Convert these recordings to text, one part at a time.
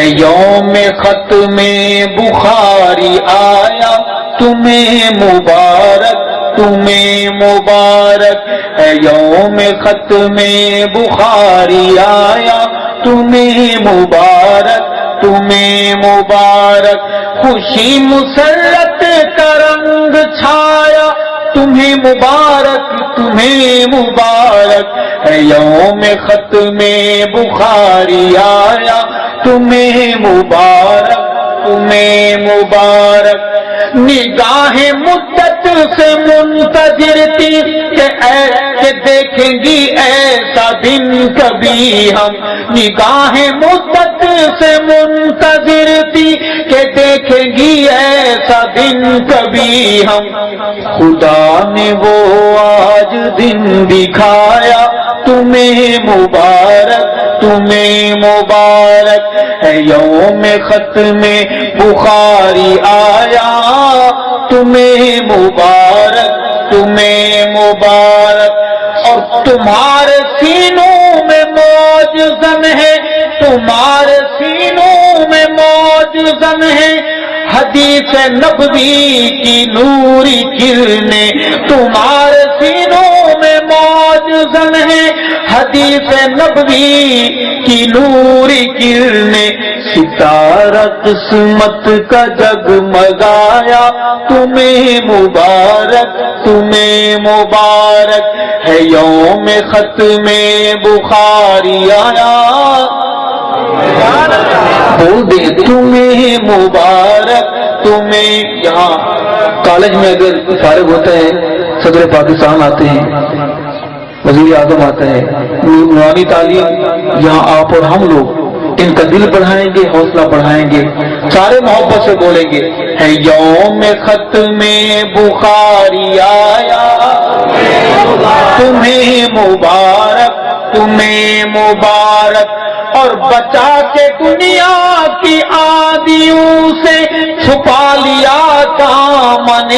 ہے یوم ختم بخاری آیا تمہیں مبارک تمہیں مبارک ہے یوم ختم بخاری آیا تمہیں مبارک تمہیں مبارک خوشی مسرت کا رنگ چھایا تمہیں مبارک تمہیں مبارک ہے یوم ختم بخاری آیا تمہیں مبارک تمہیں مبارک نگاہ مدت سے منتظر تھی کہ دیکھیں گی ایسا دن کبھی ہم نگاہ مدت سے منتظر تھی کہ دیکھیں گی ایسا دن کبھی ہم خدا نے وہ آج دن دکھایا تمہیں مبارک تمہیں مبارک ہے یوم ختم بخاری آیا تمہیں مبارک تمہیں مبارک اور تمہارے سینوں میں موج زن ہے تمہارے سینوں میں موج زن ہے حدیث نبوی کی نوری کرنے تمہارے سینوں میں موج زن ہے حدیث نبوی کی نوری کرنے ستارہ قسمت کا جگمگایا تمہیں مبارک تمہیں مبارک ہے یوم ختم بخاری آیا بول دے تمہیں مبارک تمہیں یہاں کالج میں اگر فارغ ہوتا ہے صدر پاکستان آتے ہیں وزیر اعظم آتا ہے نورانی تعلیم یہاں آپ اور ہم لوگ ان کا دل بڑھائیں گے حوصلہ بڑھائیں گے سارے محبت سے بولیں گے ہے یوم ختم بخاری آیا تمہیں مبارک تمہیں مبارک اور بچا کے دنیا کی آدیوں سے چھپا لیا دامن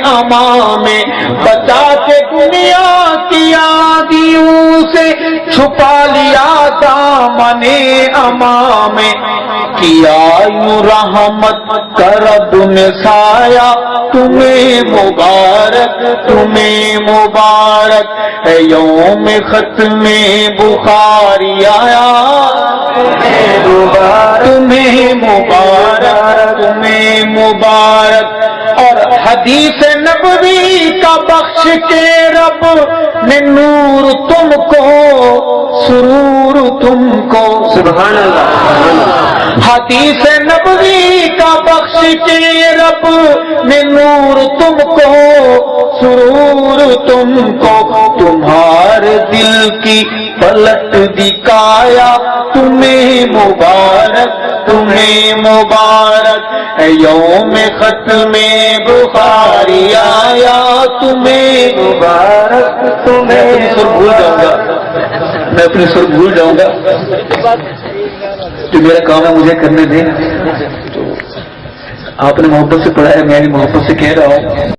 اما میں بچا کے دنیا کی آدیوں سے چھپا لیا دامن اما میں کیا یوں رحمت کا رب نے سایہ تمہیں مبارک تمہیں مبارک ہے یوم ختم بخاری آیا تمہیں مبارک تمہیں مبارک اور حدیث نبوی کا بخش کے رب نے نور تم کو سرور تم کو سبحان اللہ حدیث نبوی کا بخش کے رب نے نور تم کو سرور تم کو تمہارے دل کی پلٹ دکھایا تمہیں مبارک تمہیں مبارک ہے یوم ختم بخاری آیا تمہیں مبارک تمہیں سر بھول جاؤں گا میں اپنی سر بھول جاؤں گا جو میرا کام ہے مجھے کرنے دیں آپ نے محبت سے پڑھا ہے میں بھی محبت سے کہہ رہا ہوں